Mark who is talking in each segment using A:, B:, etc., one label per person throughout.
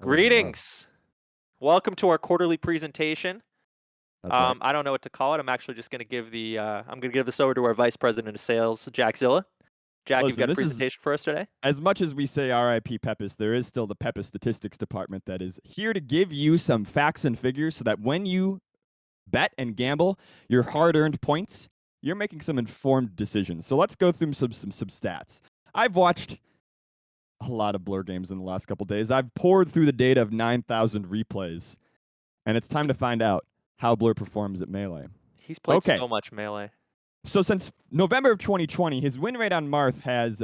A: Hello, hello.
B: Greetings. Welcome to our quarterly presentation.
A: That's right.
B: I don't know what to call it. I'm actually just going to give the I'm going to give this over to our vice president of sales, Jack Zilla. Jack, you've
A: Listen,
B: got a
A: this is
B: presentation for us today.
A: as much as we say RIP Pepis, there is still the Pepis Statistics Department that is here to give you some facts and figures so that when you bet and gamble your hard-earned points, you're making some informed decisions. So let's go through some stats. I've watched a lot of Blur games in the last couple days. I've poured through the data of 9,000 replays, and it's time to find out how Blur performs at Melee.
B: He's played
A: Okay.
B: so much Melee.
A: So since November of 2020, his win rate on Marth has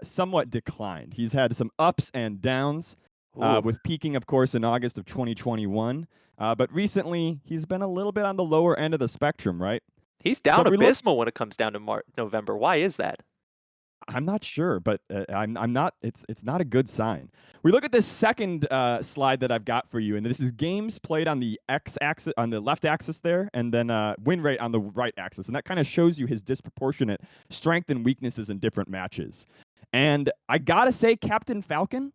A: somewhat declined. He's had some ups and downs, with peaking, of course, in August of 2021. But recently, he's been a little bit on the lower end of the spectrum, right?
B: He's
A: So
B: down
A: if we look,
B: abysmal when it comes down to November. Why is that?
A: I'm not sure, but I'm not. It's not a good sign. We look at this second slide that I've got for you, and this is games played on the x-axis, on the left axis there, and then win rate on the right axis, and that kind of shows you his disproportionate strength and weaknesses in different matches. And I gotta say, Captain Falcon,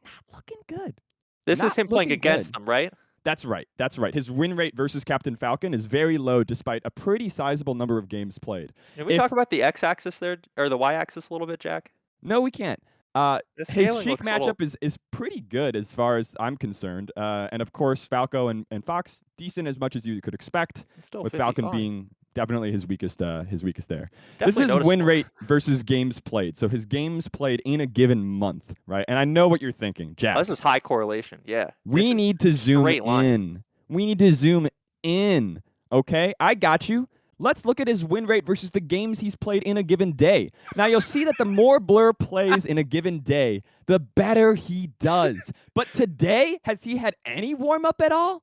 A: not looking good.
B: This is
A: Not
B: him playing
A: looking
B: against
A: good.
B: them, right?
A: That's right. That's right. His win rate versus Captain Falcon is very low, despite a pretty sizable number of games played.
B: Can we
A: If
B: talk about the x-axis there or the y-axis a little bit, Jack?
A: No, we can't.
B: The
A: His
B: scaling
A: Sheik
B: looks a little.
A: matchup is pretty good as far as I'm concerned. And of course, Falco and Fox, decent as much as you could expect,
B: It's still
A: with Falcon
B: 55.
A: being definitely his weakest there.
B: It's
A: This
B: definitely
A: is win
B: noticeable.
A: rate versus games played. So his games played in a given month, right? And I know what you're thinking,
B: Oh,
A: Jack.
B: this is high correlation. Yeah. This
A: We
B: is
A: need to zoom
B: straight line.
A: in. We need to zoom in. Okay, I got you. Let's look at his win rate versus the games he's played in a given day. Now you'll see that the more Blur plays in a given day, the better he does. But today, has he had any warm up at all?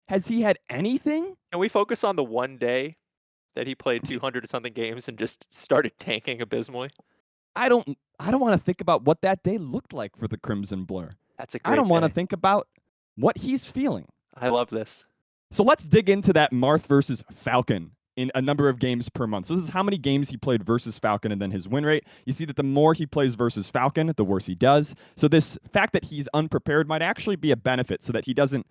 A: Has he had anything?
B: Can we focus on the one day that he played 200 something games and just started tanking abysmally?
A: I don't want to think about what that day looked like for the Crimson Blur.
B: That's a
A: I
B: great
A: don't want to
B: day.
A: think about what he's feeling.
B: I love this.
A: So let's dig into that Marth versus Falcon in a number of games per month. So this is how many games he played versus Falcon and then his win rate. You see that the more he plays versus Falcon, the worse he does. So this fact that he's unprepared might actually be a benefit so that he doesn't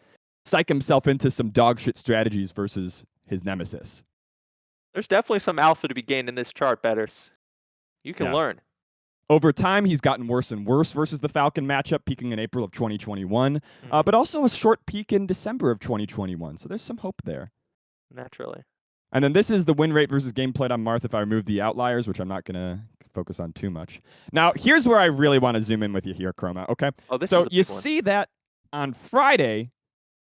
A: psych himself into some dog shit strategies versus his nemesis.
B: There's definitely some alpha to be gained in this chart, betters. You can
A: Yeah.
B: learn.
A: Over time, he's gotten worse and worse versus the Falcon matchup, peaking in April of 2021, but also a short peak in December of 2021. So there's some hope there.
B: Naturally.
A: And then this is the win rate versus game played on Marth if I remove the outliers, which I'm not going to focus on too much. Now, here's where I really want to zoom in with you here, Chroma, okay?
B: Oh, this
A: So
B: is a
A: you
B: big one.
A: see that on Friday,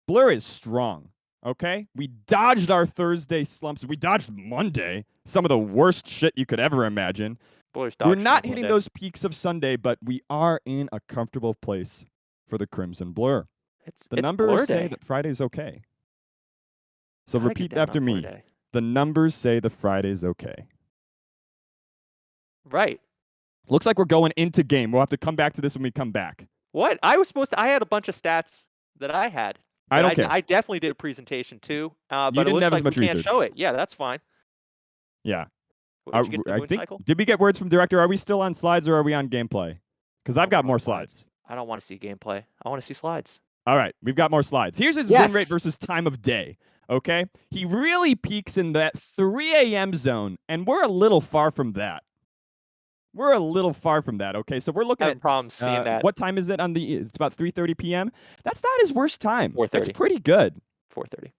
A: Blur is strong, okay? We dodged our Thursday slumps. We dodged Monday, some of the worst shit you could ever imagine.
B: Boys
A: We're
B: dodged
A: not
B: on
A: hitting
B: Monday.
A: those peaks of Sunday, but we are in a comfortable place for the Crimson Blur.
B: It's
A: numbers
B: Blur
A: say
B: Day.
A: that Friday's okay. So
B: Gotta get
A: repeat
B: down
A: after
B: on Blur
A: me.
B: Day.
A: The numbers say the Friday's okay.
B: Right.
A: Looks like we're going into game. We'll have to come back to this when we come back.
B: What? I had a bunch of stats that I had.
A: I don't care.
B: I definitely did a presentation too,
A: You
B: but it
A: didn't
B: looks
A: have as
B: like we
A: much
B: can't
A: research.
B: show it. Yeah, that's fine.
A: Yeah.
B: Did you get the
A: I
B: moon
A: think,
B: cycle?
A: did we get words from director? Are we still on slides or are we on gameplay? Because I've got more slides.
B: I don't want to see gameplay. I want to see slides.
A: All right, we've got more slides. Here's his win rate versus time of day. Okay, he really peaks in that 3 a.m. zone, and we're a little far from that. Okay, so we're looking
B: I have
A: at
B: problems seeing that.
A: what time is it on the? It's about 3:30 p.m. That's not his worst time.
B: 4:30.
A: That's pretty good.
B: 4:30.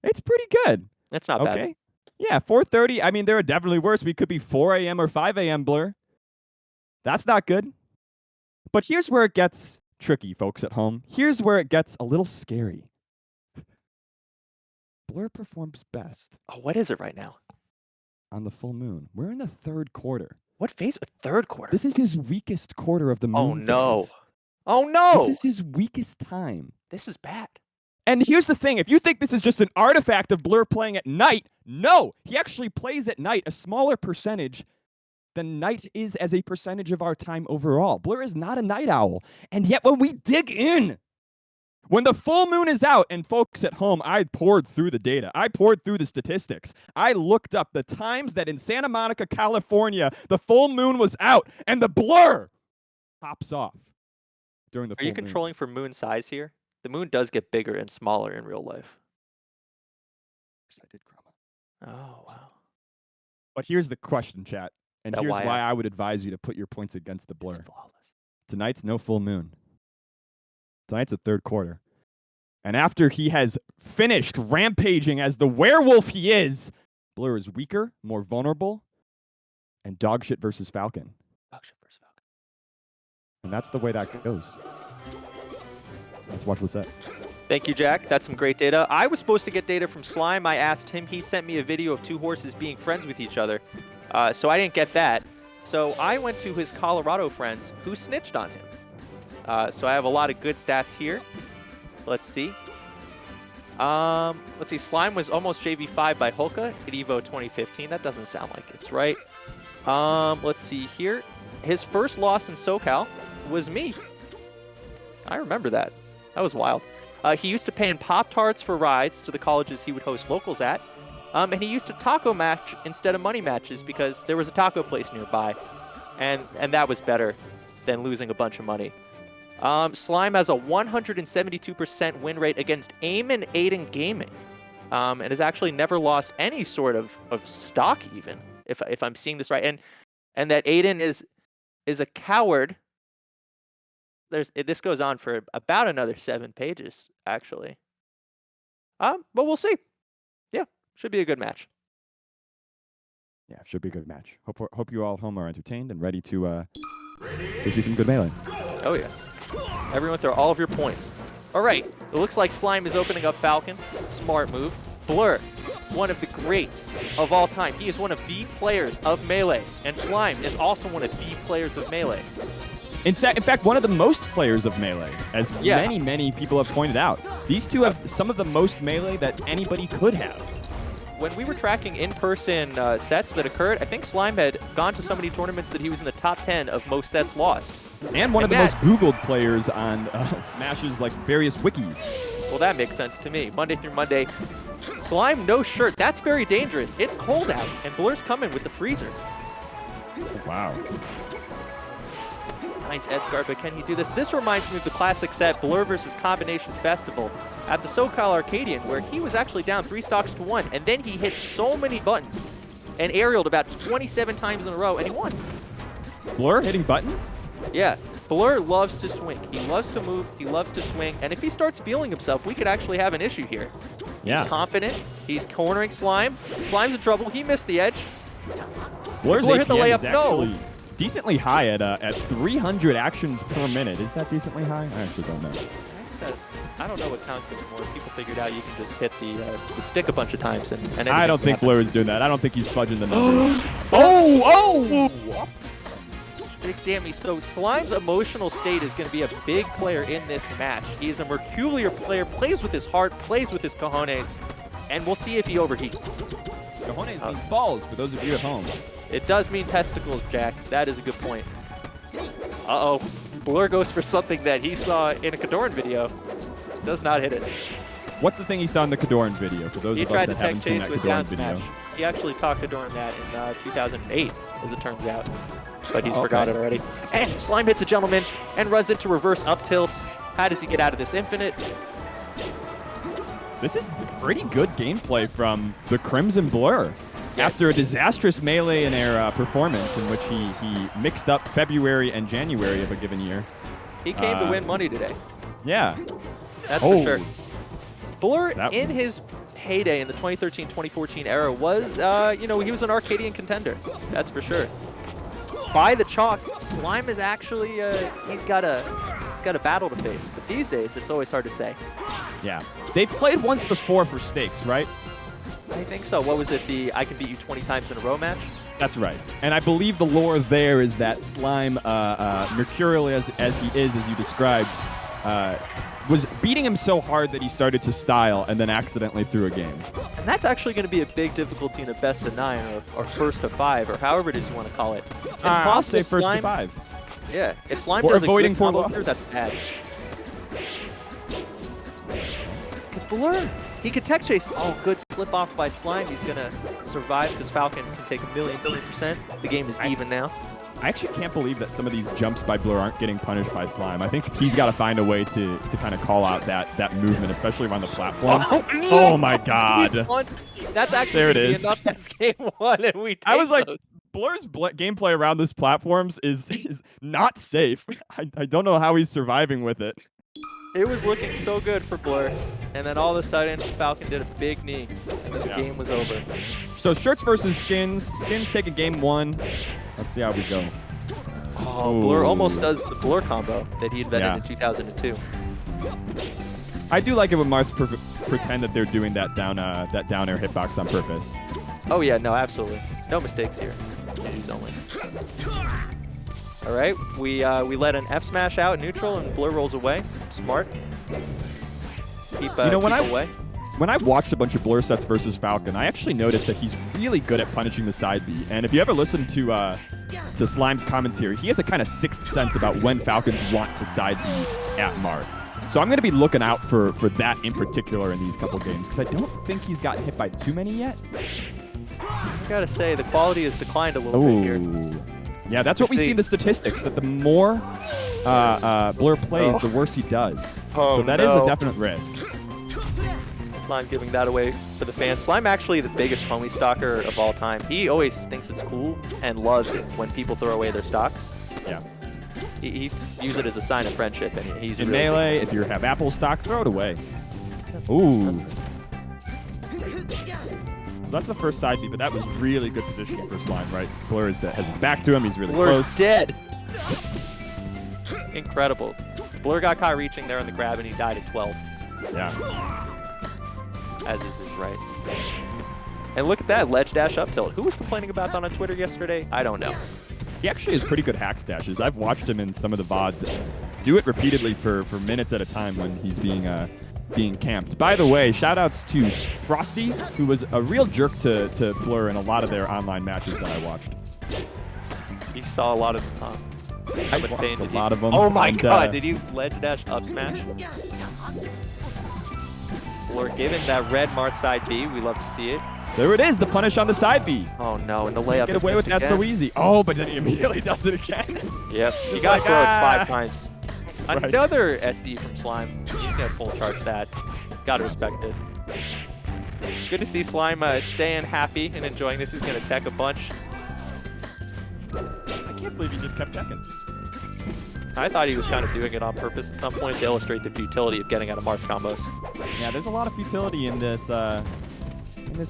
A: It's pretty good.
B: It's not bad.
A: Okay. Yeah, 4:30. I mean, there are definitely worse. We could be 4 a.m. or 5 a.m. Blur. That's not good. But here's where it gets tricky, folks at home. Here's where it gets a little scary. Blur performs best.
B: Oh, what is it right now?
A: On the full moon. We're in the third quarter.
B: What phase? Third quarter.
A: This is his weakest quarter of the moon.
B: Oh no.
A: Phase.
B: Oh no.
A: This is his weakest time.
B: This is bad.
A: And here's the thing. If you think this is just an artifact of Blur playing at night, no. He actually plays at night a smaller percentage than night is as a percentage of our time overall. Blur is not a night owl. And yet when we dig in, when the full moon is out, and folks at home, I poured through the data. I poured through the statistics. I looked up the times that in Santa Monica, California, the full moon was out and the Blur pops off. during the
B: Are you
A: full moon.
B: controlling for moon size here? The moon does get bigger and smaller in real life.
A: I did chroma.
B: Oh, wow.
A: But here's the question, chat. And
B: That
A: here's why I
B: y-axis.
A: would advise you to put your points against the
B: It's
A: blur.
B: flawless.
A: Tonight's no full moon. Tonight's a third quarter. And after he has finished rampaging as the werewolf he is, Blur is weaker, more vulnerable, and dog shit versus Falcon.
B: Dog shit versus Falcon.
A: And that's the way that goes. Let's watch the set.
B: Thank you, Jack. That's some great data. I was supposed to get data from Slime. I asked him. He sent me a video of two horses being friends with each other. So I didn't get that. So I went to his Colorado friends who snitched on him. So I have a lot of good stats here. Let's see. Let's see. Slime was almost JV5 by Holka at EVO 2015. That doesn't sound like it's right. Let's see here. His first loss in SoCal was me. I remember that. That was wild. He used to pay in Pop-Tarts for rides to the colleges he would host locals at. And he used to taco match instead of money matches because there was a taco place nearby. And that was better than losing a bunch of money. Slime has a 172% win rate against AIM and Aiden Gaming. And has actually never lost any sort of stock even, if I'm seeing this right. And that Aiden is a coward. This goes on for about another 7 pages, actually. But we'll see. Yeah, should be a good match.
A: Yeah, should be a good match. Hope you all at home are entertained and ready to see some good melee.
B: Oh, yeah. Everyone throw all of your points. All right, it looks like Slime is opening up Falcon. Smart move. Blur, one of the greats of all time. He is one of the players of Melee, and Slime is also one of the players of Melee.
A: In fact, one of the most players of Melee, as many people have pointed out. These two have some of the most Melee that anybody could have.
B: When we were tracking in-person sets that occurred, I think Slime had gone to so many tournaments that he was in the top 10 of most sets lost.
A: And one of the most Googled players on Smash's like various wikis.
B: Well, that makes sense to me. Monday through Monday. Slime, no shirt. That's very dangerous. It's cold out, and Blur's coming with the freezer.
A: Wow.
B: Nice edge guard, but can he do this? This reminds me of the classic set, Blur versus Combination Festival at the SoCal Arcadian, where he was actually down 3 stocks to 1, and then he hit so many buttons and aerialed about 27 times in a row, and he won.
A: Blur hitting buttons?
B: Yeah. Blur loves to swing. He loves to move. He loves to swing. And if he starts feeling himself, we could actually have an issue here.
A: Yeah.
B: He's confident. He's cornering Slime. Slime's in trouble. He missed the edge.
A: Blur's
B: Blur hit the
A: APM
B: layup.
A: is actually decently high at 300 actions per minute. Is that decently high? I actually don't know.
B: I don't know what counts anymore. People figured out you can just hit the stick a bunch of times and
A: I don't think Blur is doing that. I don't think he's fudging the numbers. Oh!
B: Big damn. So Slime's emotional state is going to be a big player in this match. He is a Merculiar player, plays with his heart, plays with his cojones, and we'll see if he overheats.
A: Cojones means balls, for those of you at home.
B: It does mean testicles, Jack. That is a good point. Uh-oh. Blur goes for something that he saw in a Kadoran video. Does not hit it.
A: What's the thing he saw in the Kadoran video, for those of us that haven't seen that Kadoran video?
B: He actually taught Kadoran that in 2008, as it turns out. But he's forgot it already. And Slime hits a gentleman and runs into reverse up tilt. How does he get out of this infinite?
A: This is pretty good gameplay from the Crimson Blur.
B: Yeah.
A: After a disastrous Meleeionaire performance in which he mixed up February and January of a given year.
B: He came to win money today.
A: Yeah.
B: That's for sure. Blur, in
A: was...
B: his heyday in the 2013-2014 era, was, he was an Arcadian contender. That's for sure. By the chalk, Slime is actually, he's got a battle to face. But these days, it's always hard to say.
A: Yeah. They've played once before for stakes, right?
B: I think so. What was it, the I can beat you 20 times in a row match?
A: That's right. And I believe the lore there is that Slime, mercurial as he is, as you described, was beating him so hard that he started to style and then accidentally threw a game.
B: And that's actually going to be a big difficulty in a best of 9 or first of 5 or however it is you want to call it. It's possible
A: I'll say first
B: Slime,
A: to 5.
B: Yeah, if Slime
A: Or
B: does
A: avoiding
B: a good
A: 4
B: combo
A: losses.
B: here, that's bad. Blur. He could tech chase. Oh, good slip off by Slime. He's going to survive because Falcon can take a million %. The game is even now.
A: I actually can't believe that some of these jumps by Blur aren't getting punished by Slime. I think he's got to find a way to kind of call out that movement, especially around the platforms. Oh my God.
B: That's actually
A: there it is.
B: enough. That's game 1, and we take
A: I was like,
B: those.
A: Blur's gameplay around this platforms is not safe. I don't know how he's surviving with it.
B: It was looking so good for Blur, and then all of a sudden, Falcon did a big knee, and then the game was over.
A: So Shirts versus Skins. Skins taking game 1. Let's see how we go.
B: Oh, Blur almost does the Blur combo that he invented in 2002.
A: I do like it when Marth pretend that they're doing that down air hitbox on purpose.
B: Oh yeah, no, absolutely. No mistakes here. Issues only. All right, we let an F smash out neutral, and Blur rolls away. Smart. Keep away.
A: When I watched a bunch of Blur sets versus Falcon, I actually noticed that he's really good at punishing the side B. And if you ever listen to Slime's commentary, he has a kind of sixth sense about when Falcons want to side B at Marth. So I'm going to be looking out for that in particular in these couple games, because I don't think he's gotten hit by too many yet.
B: I gotta say, the quality has declined a little bit here.
A: Yeah, that's what we see in the statistics, that the more Blur plays, the worse he does. So that is a definite risk.
B: Slime giving that away for the fans. Slime actually the biggest homie stalker of all time. He always thinks it's cool and loves it when people throw away their stocks.
A: Yeah.
B: He views it as a sign of friendship, and he's
A: in
B: really
A: Melee, if you have Apple stock, throw it away. Ooh. So that's the first side B, but that was really good positioning for Slime, right? Blur has his back to him. He's really
B: Blur's
A: close.
B: Dead. Incredible. Blur got caught reaching there on the grab, and he died at 12.
A: Yeah.
B: As is his right. And look at that, ledge dash up tilt. Who was complaining about that on Twitter yesterday? I don't know.
A: He actually has pretty good hack stashes. I've watched him in some of the VODs do it repeatedly for minutes at a time when he's being camped. By the way, shout-outs to Frosty, who was a real jerk to Blur in a lot of their online matches that I watched.
B: He saw a lot of how much pain did
A: a lot of them.
B: Oh my God, did he ledge dash up smash? Blur giving that red Marth side B. We love to see it.
A: There it is, the punish on the side B.
B: Oh no, and the layup
A: Get away with that so easy. Oh, but then he immediately does it again.
B: Yep, he got thrown 5 times. Another SD from Slime. He's gonna full charge that. Gotta respect it. Good to see Slime staying happy and enjoying this. He's gonna tech a bunch.
A: I can't believe he just kept checking.
B: I thought he was kind of doing it on purpose at some point to illustrate the futility of getting out of Marth's combos.
A: Yeah, there's a lot of futility in this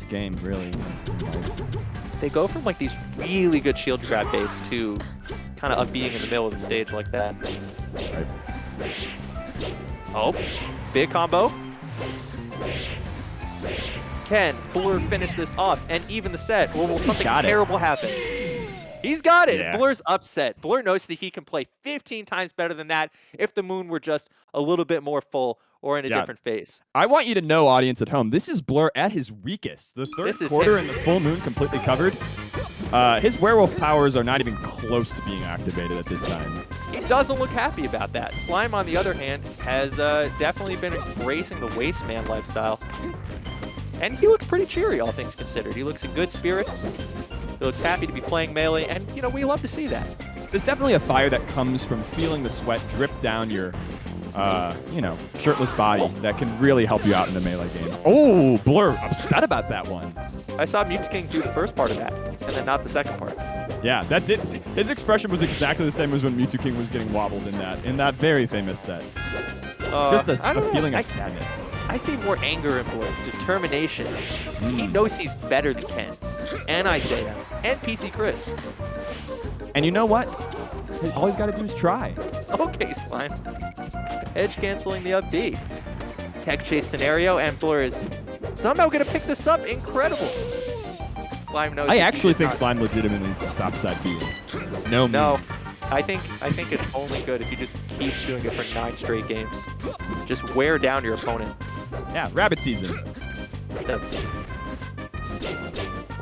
A: game, really.
B: They go from like these really good shield grab baits to kind of being in the middle of the stage like that.
A: Right.
B: Oh, big combo. Can Blur finish this off and even the set, or will something terrible happen? He's got it.
A: Yeah.
B: Blur's upset. Blur knows that he can play 15 times better than that if the moon were just a little bit more full or in a different phase.
A: I want you to know, audience at home, this is Blur at his weakest. The third quarter and the full moon completely covered. His werewolf powers are not even close to being activated at this time.
B: He doesn't look happy about that. Slime, on the other hand, has definitely been embracing the waste man lifestyle. And he looks pretty cheery, all things considered. He looks in good spirits. He looks happy to be playing Melee, and, you know, we love to see that.
A: There's definitely a fire that comes from feeling the sweat drip down your, shirtless body that can really help you out in the Melee game. Oh, Blur upset about that one.
B: I saw Mewtwo do the first part of that, and then not the second part.
A: Yeah, that did. His expression was exactly the same as when Mewtwo was getting wobbled in that very famous set. Just a feeling of sadness.
B: I see more anger in Blur, determination. He knows he's better than Ken, and Isaiah, and PC Chris.
A: And you know what? All he's got to do is try.
B: Okay, Slime. Edge canceling the up B. Tech chase scenario, and Blur is somehow going to pick this up. Incredible. Slime knows.
A: I actually think Slime legitimately needs to stop side B. No.
B: I think it's only good if he just keeps doing it for 9 straight games. Just wear down your opponent.
A: Yeah, rabbit season.
B: That's it.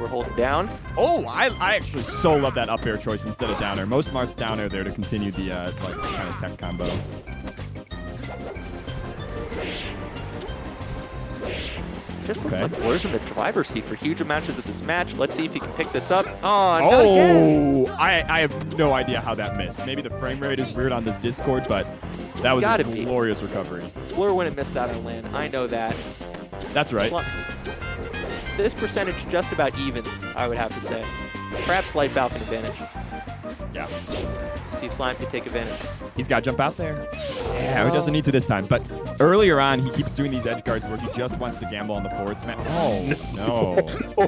B: We're holding down.
A: Oh, I actually so love that up air choice instead of down air. Most Marth's down air there to continue the kind of tech combo.
B: Just looks like Blur's in the driver's seat for huge amounts of this match. Let's see if he can pick this up. Oh, not again.
A: I have no idea how that missed. Maybe the frame rate is weird on this Discord, but that was a glorious recovery.
B: Blur wouldn't miss that on land. I know that.
A: That's right.
B: This percentage just about even, I would have to say. Perhaps slight Falcon advantage.
A: Yeah.
B: See if Slime can take advantage.
A: He's got to jump out there. Yeah, he doesn't need to this time. But earlier on, he keeps doing these edge guards where he just wants to gamble on the forward smash. Oh, no.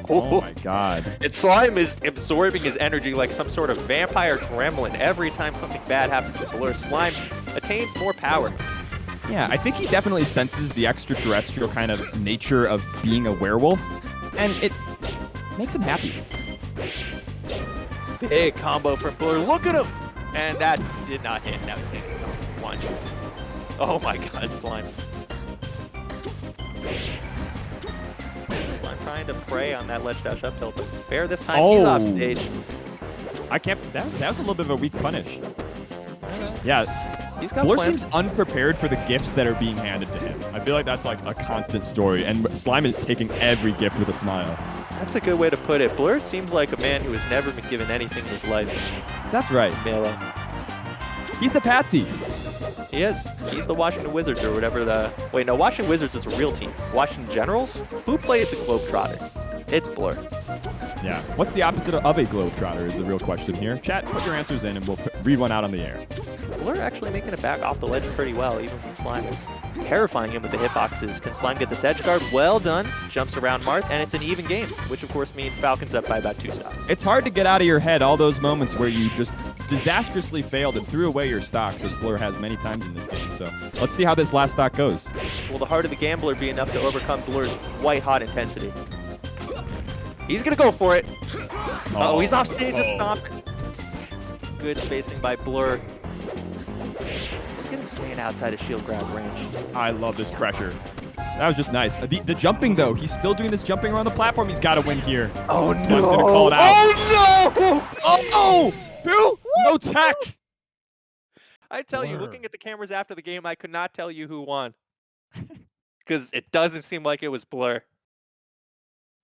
A: Oh, my God.
B: And Slime is absorbing his energy like some sort of vampire gremlin. Every time something bad happens to Blur, Slime attains more power.
A: Yeah, I think he definitely senses the extraterrestrial kind of nature of being a werewolf, and it makes him happy.
B: Big combo from Blur. Look at him! And that did not hit. That was hitting some punch. Oh my God, Slime. Slime trying to prey on that ledge dash up tilt, but fair this time. He's off stage.
A: I can't. That was a little bit of a weak punish. Yeah.
B: Blur
A: seems unprepared for the gifts that are being handed to him. I feel like that's like a constant story, and Slime is taking every gift with a smile.
B: That's a good way to put it. Blur seems like a man who has never been given anything in his life.
A: That's right.
B: Melee.
A: He's the patsy.
B: He is. He's the Washington Wizards or whatever the... Wait, no, Washington Wizards is a real team. Washington Generals? Who plays the Globetrotters? It's Blur.
A: Yeah. What's the opposite of a Globetrotter is the real question here. Chat, put your answers in and we'll read one out on the air.
B: Blur actually making it back off the ledge pretty well, even when Slime is terrifying him with the hitboxes. Can Slime get this edge guard? Well done. Jumps around Marth, and it's an even game, which of course means Falcon's up by about 2 stocks.
A: It's hard to get out of your head all those moments where you just disastrously failed and threw away your stocks, as Blur has many times in this game. So let's see how this last stock goes.
B: Will the heart of the gambler be enough to overcome Blur's white-hot intensity? He's going to go for it. Oh, he's off stage to stomp. Good spacing by Blur. Get him staying outside of shield grab range.
A: I love this pressure. That was just nice. The jumping, though. He's still doing this jumping around the platform. He's got to win here.
B: Oh, no.
A: Slime's going to call it out.
B: Oh, no.
A: Oh, no. No tech.
B: I tell you, looking at the cameras after the game, I could not tell you who won. Because it doesn't seem like it was Blur.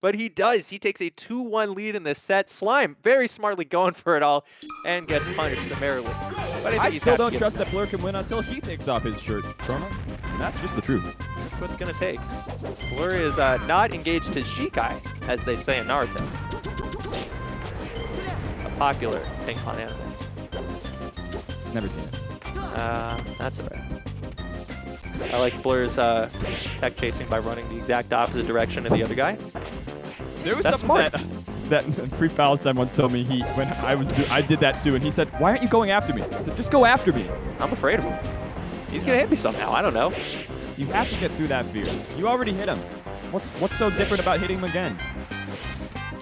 B: But he does. He takes a 2-1 lead in this set. Slime very smartly going for it all and gets punished summarily. But
A: I still don't trust that Blur can win until he takes off his shirt. Chrono? That's just the truth.
B: That's what it's going to take. Blur is not engaged his Shikai, as they say in Naruto. A popular ping-pong anime.
A: Never seen it.
B: That's alright. I like Blur's tech chasing by running the exact opposite direction of the other guy.
A: There was
B: That's
A: something that Free Palestine once told me when I did that too, and he said, "Why aren't you going after me?" I said, "Just go after me."
B: I'm afraid of him. He's gonna hit me somehow. I don't know.
A: You have to get through that fear. You already hit him. What's so different about hitting him again?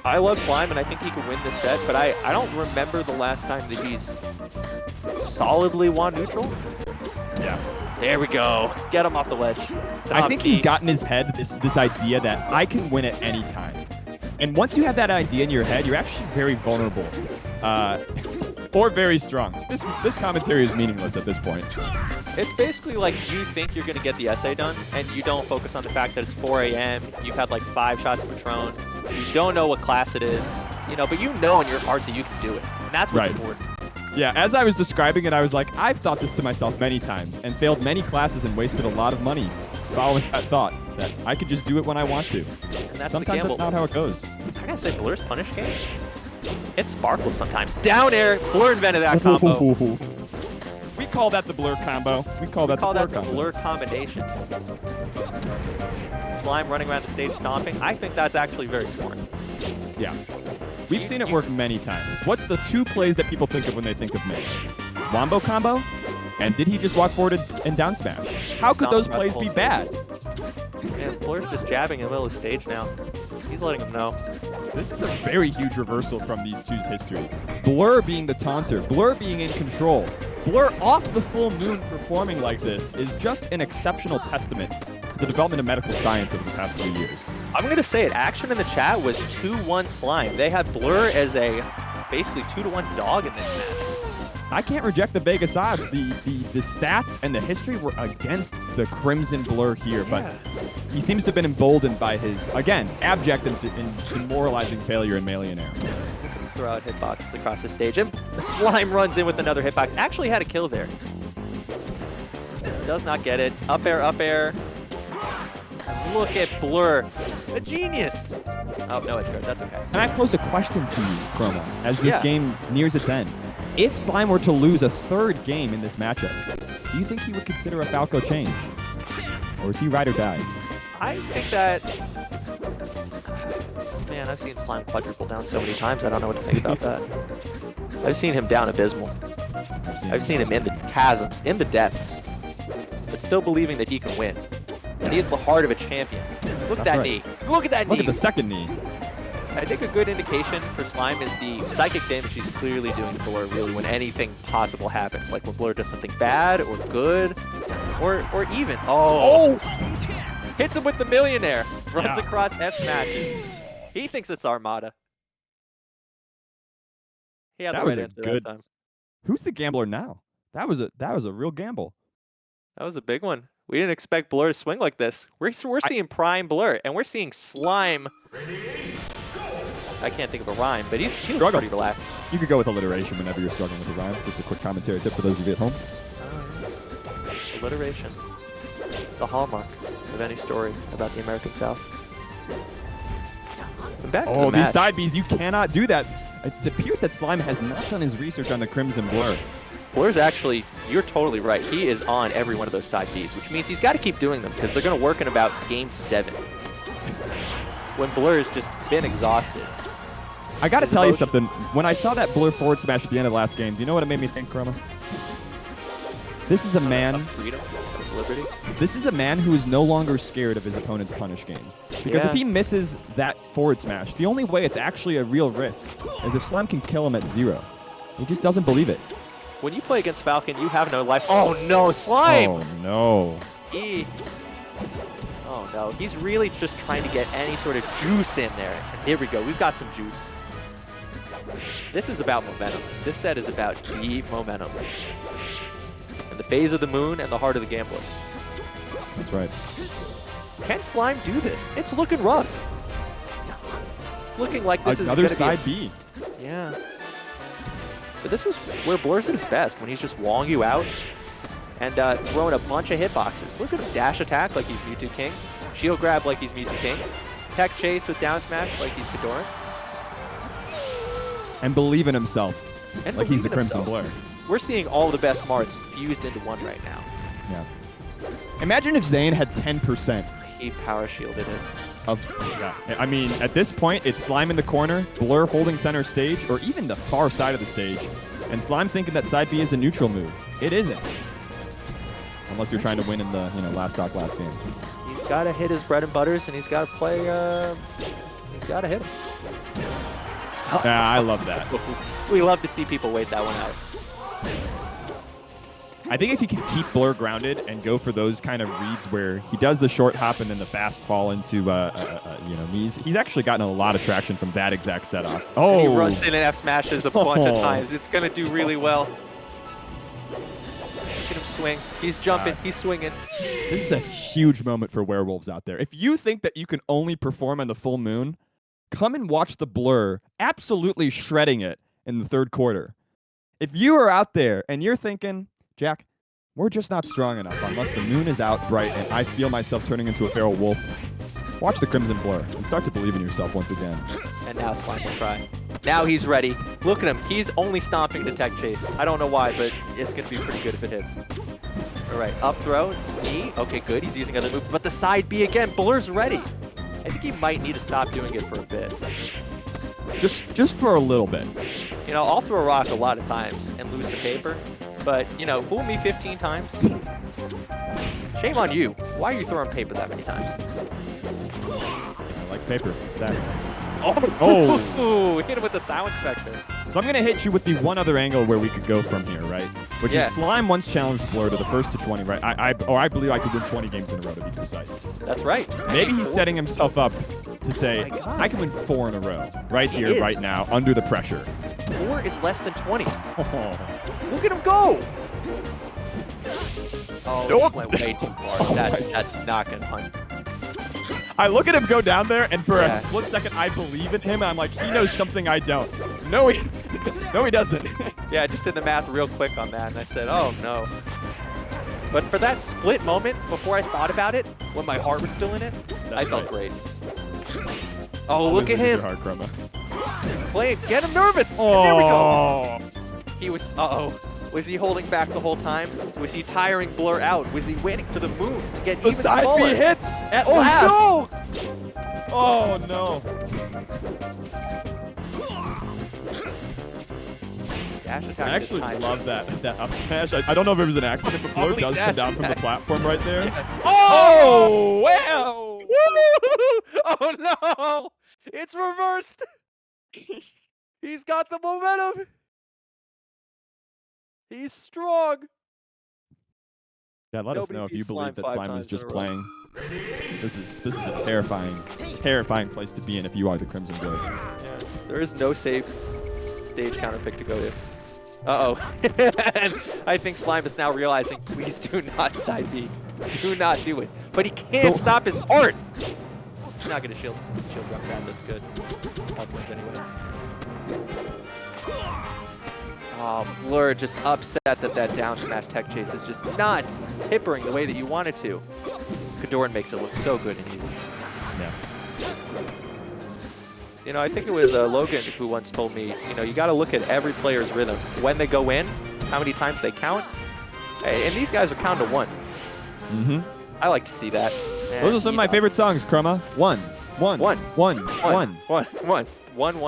B: I love Slime, and I think he can win this set, but I don't remember the last time that he's solidly won neutral.
A: Yeah.
B: There we go. Get him off the ledge.
A: I think he's got in his head this idea that I can win at any time. And once you have that idea in your head, you're actually very vulnerable. Or very strong. This commentary is meaningless at this point.
B: It's basically like you think you're going to get the essay done, and you don't focus on the fact that it's 4 a.m., you've had like 5 shots of Patron, you don't know what class it is, but you know in your heart that you can do it. And that's what's important.
A: Yeah, as I was describing it, I was like, I've thought this to myself many times and failed many classes and wasted a lot of money following that thought that I could just do it when I want to.
B: And that's
A: sometimes
B: the gamble.
A: That's not how it goes.
B: I gotta say, Blur's punish game, it sparkles sometimes. Down air, Blur invented that combo.
A: We call that the Blur combo. We call that
B: the Blur combination. Slime running around the stage stomping. I think that's actually very smart.
A: Yeah. We've seen it work many times. What's the 2 plays that people think of when they think of Melee? It's Wombo combo, and did he just walk forward and down smash? How could those plays be bad?
B: Man, Blur's just jabbing in the middle of the stage now. He's letting him know.
A: This is a very huge reversal from these two's history. Blur being the taunter, Blur being in control. Blur off the full moon performing like this is just an exceptional testament to the development of medical science over the past few years.
B: I'm going to say it. Action in the chat was 2-1 Slime. They had Blur as a basically 2-1 dog in this match.
A: I can't reject the Vegas odds. The stats and the history were against the Crimson Blur here, but he seems to have been emboldened by his, again, abject and demoralizing failure in Meleeionaire.
B: Throw out hitboxes across the stage, and Slime runs in with another hitbox. Actually had a kill there. Does not get it. Up air, up air. Look at Blur. A genius. Oh, no edge guard. That's okay.
A: And I pose a question to you, Chroma, as this game nears its end. If Slime were to lose a third game in this matchup, do you think he would consider a Falco change? Or is he ride or die?
B: I think that... Man, I've seen Slime quadruple down so many times, I don't know what to think about that. I've seen him down abysmal. I've seen him in the chasms, in the depths, but still believing that he can win. And he has the heart of a champion. Look at that knee. Look at that knee.
A: Look at the second knee.
B: I think a good indication for Slime is the psychic damage he's clearly doing to Blur, really, when anything possible happens. Like when Blur does something bad or good or even. Oh! Hits him with the Meleeionaire. Runs across F-smashes. He thinks it's Armada. He had the right answer that time.
A: Who's the gambler now? That was a real gamble.
B: That was a big one. We didn't expect Blur to swing like this. We're seeing prime Blur, and we're seeing Slime. I can't think of a rhyme, but he looks pretty relaxed.
A: You could go with alliteration whenever you're struggling with a rhyme. Just a quick commentary tip for those of you at home.
B: Alliteration. The hallmark of any story about the American South. Back to the
A: these side Bs, you cannot do that. It appears that Slime has not done his research on the Crimson Blur.
B: Blur's actually, you're totally right. He is on every one of those side Bs, which means he's got to keep doing them because they're going to work in about Game 7. When Blur's just been exhausted.
A: I got to tell you something. When I saw that Blur forward smash at the end of the last game, do you know what it made me think, Chroma? This is a man...
B: Of freedom, of liberty.
A: This is a man who is no longer scared of his opponent's punish game. Because if he misses that forward smash, the only way it's actually a real risk is if Slime can kill him at 0. He just doesn't believe it.
B: When you play against Falcon, you have no life. Oh no, Slime!
A: Oh no.
B: Oh no, he's really just trying to get any sort of juice in there. And here we go, we've got some juice. This is about momentum. This set is about deep momentum. And the phase of the moon and the heart of the gambler.
A: That's right.
B: Can Slime do this? It's looking rough. It's looking like this is
A: another side B.
B: Yeah. But this is where Blur's at his best, when he's just walling you out and throwing a bunch of hitboxes. Look at him dash attack like he's Mewtwo King. Shield grab like he's Mewtwo King. Tech chase with down smash like he's Kadoran.
A: And believe in himself like he's the Crimson Blur.
B: We're seeing all the best Marths fused into one right now.
A: Yeah. Imagine if Zain had 10%.
B: He power shielded it.
A: I mean, at this point, it's Slime in the corner, Blur holding center stage, or even the far side of the stage, and Slime thinking that side B is a neutral move. It isn't. Unless you're trying to win in the last stock last game.
B: He's got to hit his bread and butters, and he's got to play. He's got to hit him.
A: Yeah, I love that.
B: We love to see people wait that one out.
A: I think if he can keep Blur grounded and go for those kind of reads where he does the short hop and then the fast fall into knees, he's actually gotten a lot of traction from that exact setup. Oh,
B: and he runs in and F smashes a bunch of times. It's gonna do really well. Look at him swing. He's jumping. He's swinging.
A: This is a huge moment for werewolves out there. If you think that you can only perform on the full moon, come and watch the Blur absolutely shredding it in the third quarter. If you are out there and you're thinking, Jack, we're just not strong enough unless the moon is out bright and I feel myself turning into a feral wolf, watch the Crimson Blur and start to believe in yourself once again.
B: And now Slime will try. Now he's ready. Look at him. He's only stomping the tech chase. I don't know why, but it's going to be pretty good if it hits. All right, up throw, knee. Okay, good. He's using other moves. But the side B again. Blur's ready. I think he might need to stop doing it for a bit.
A: Just for a little bit.
B: You know, I'll throw a rock a lot of times and lose the paper. But, you know, fool me 15 times. Shame on you. Why are you throwing paper that many times?
A: I like paper. Stats.
B: Oh! Hit him with the Silent Spectre.
A: So I'm going to hit you with the one other angle where we could go from here, right? Which is Slime once challenged Blur to the first to 20, right? I believe I could win 20 games in a row, to be precise.
B: That's right.
A: Maybe he's setting himself up to say, I can win 4 in a row, right here, right now, under the pressure.
B: 4 is less than 20. Look at him go! Oh,
A: Nope.
B: he went way too far. That's not gonna hunt.
A: I look at him go down there, and for
B: Yeah.
A: a split second, I believe in him. I'm like, he knows something I don't. No, he doesn't.
B: Yeah, I just did the math real quick on that, and I said, oh no. But for that split moment, before I thought about it, when my heart was still in it, I felt great. Oh, look at him.
A: Hard, Chroma.
B: He's playing. Get him nervous.
A: Oh.
B: And there we go. He was, Was he holding back the whole time? Was he tiring Blur out? Was he waiting for the moon to get
A: The
B: even
A: side
B: smaller?
A: B hits at
B: Oh,
A: last.
B: no!
A: Oh, no.
B: Dash attack
A: I actually
B: this time.
A: love that up smash. I don't know if it was an accident, but Blur
B: Probably
A: does come
B: dash
A: down from the
B: attack.
A: platform right there.
B: Yeah.
A: Oh, wow.
B: Woo! Oh no! It's reversed. He's got the momentum. He's strong.
A: Yeah, let us
B: Nobody
A: know if you
B: beats
A: believe that
B: Slime 5
A: Slime is
B: times in
A: just
B: a row.
A: playing. This is a terrifying place to be in if you are the Crimson Blade.
B: Yeah, there is no safe stage counter pick to go to. Uh-oh. I think Slime is now realizing, please do not side B. Do not do it. But he can't stop his heart. He's not going to shield jump that. That's good. Up wins anyway. Oh, Blur just upset that down smash tech chase is just not tippering the way that you want it to. Kadoran makes it look so good and easy.
A: Yeah.
B: You know, I think it was Logan who once told me, you know, you got to look at every player's rhythm. When they go in, how many times they count. And these guys are counting to one.
A: Mm-hmm.
B: I like to see that.
A: Those are some of my favorite songs, Chroma. One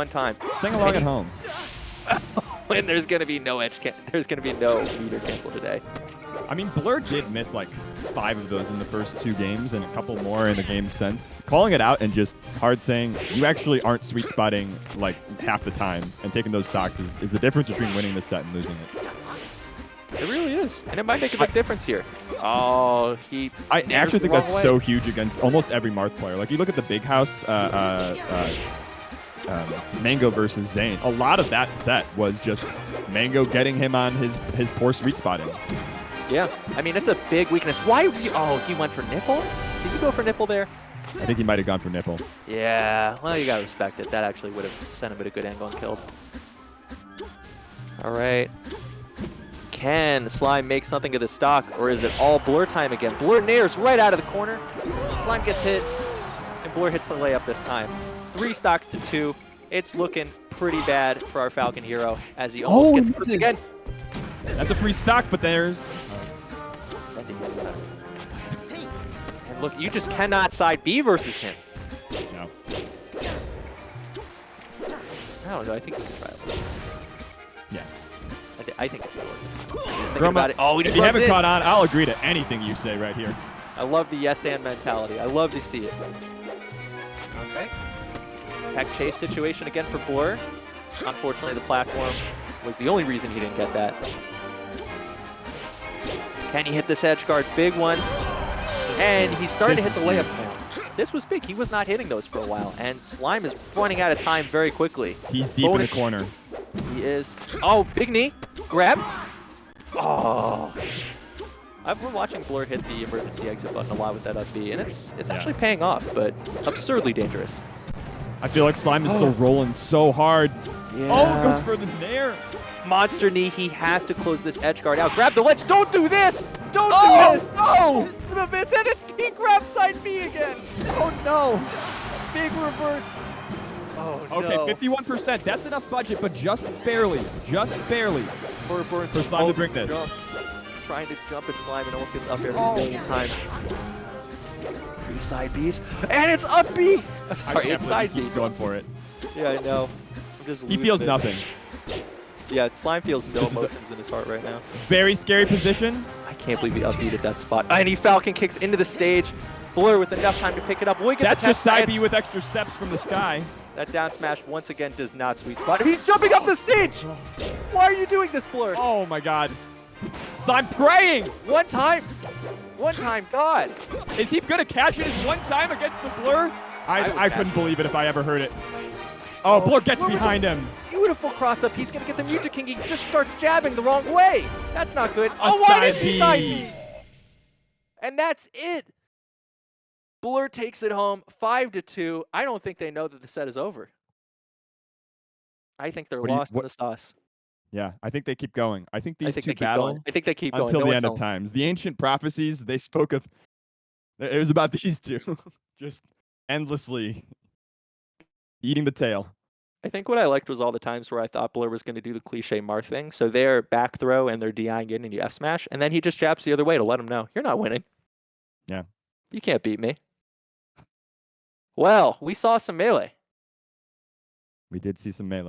B: time.
A: Sing along at home.
B: When there's gonna be no there's gonna be no meter cancel today.
A: I mean, Blur did miss like 5 of those in the first 2 games and a couple more in the game since. Calling it out and just hard saying you actually aren't sweet spotting like half the time, and taking those stocks is the difference between winning the set and losing it.
B: It really is, and it might make a big difference here. Oh,
A: I actually think that's so huge against almost every Marth player. Like you look at the Big House Mango versus Zain. A lot of that set was just Mango getting him on his poor sweet spotting.
B: Yeah, I mean, it's a big weakness. Why would you? Oh, he went for nipple? Did you go for nipple there?
A: I think he might have gone for nipple.
B: Yeah, well, you gotta respect it. That actually would have sent him at a good angle and killed. All right. Can Slime make something of the stock, or is it all Blur time again? Blur nairs right out of the corner. Slime gets hit, and Blur hits the layup this time. 3 stocks to 2. It's looking pretty bad for our Falcon hero as he almost gets hit again.
A: That's a free stock, but there's...
B: And look, you just cannot side B versus him.
A: No.
B: I don't know. I think he can try it.
A: Yeah.
B: I think it's going to work. He's thinking about it. Oh,
A: if you haven't caught on, I'll agree to anything you say right here.
B: I love the yes and mentality. I love to see it. Okay. Tech chase situation again for Blur. Unfortunately, the platform was the only reason he didn't get that. Can he hit this edge guard? Big one. And he's starting to hit the layups now. This was big. He was not hitting those for a while. And Slime is running out of time very quickly.
A: He's deep in the corner.
B: He is. Oh, big knee. Grab. Oh. I've been watching Blur hit the emergency exit button a lot with that up B, and it's actually paying off, but absurdly dangerous.
A: I feel like Slime is still rolling so hard.
B: Yeah.
A: Oh, it goes for the nair.
B: Monster knee. He has to close this edge guard out. Grab the ledge. Don't do this. Don't do this.
A: No!
B: The miss, and he grabs side B again.
A: Oh, no.
B: Big reverse. Oh,
A: okay,
B: no.
A: 51%. That's enough budget, but just barely. Just barely. For Slime to bring this.
B: Jumps. Trying to jump at Slime and almost gets up air a million times. 3 side Bs, and it's up B. I'm sorry, it's side B.
A: He's going for it.
B: Yeah, I know. I'm just
A: He feels nothing.
B: Yeah, Slime feels no emotions in his heart right now.
A: Very scary position.
B: I can't believe he upbeat at that spot. And he Falcon kicks into the stage. Blur with enough time to pick it up.
A: That's just side B with extra steps from the sky.
B: That down smash once again does not sweet spot. He's jumping up the stage. Why are you doing this, Blur?
A: Oh my God. Slime praying.
B: One time, God.
A: Is he gonna catch it his one time against the Blur? I couldn't believe it if I ever heard it. Oh, Blur gets
B: Blur with
A: behind him.
B: Beautiful cross up. He's going to get the mute to King. He just starts jabbing the wrong way. That's not good.
A: A
B: Oh, why
A: side
B: does he
A: B.
B: side B? And that's it. Blur takes it home 5-2. I don't think they know that the set is over. I think they're lost in the sauce.
A: Yeah, I think they keep going. I think these two
B: keep
A: battle
B: going. I think they keep going.
A: until
B: No
A: the
B: one
A: end of
B: tell 'em.
A: times. The ancient prophecies, they spoke of, it was about these two just endlessly eating the tail.
B: I think what I liked was all the times where I thought Blur was going to do the cliche Marth thing. So they're back throw and they're DIing in and you F smash. And then he just jabs the other way to let him know, you're not winning.
A: Yeah.
B: You can't beat me. Well, we saw some melee.
A: We did see some melee.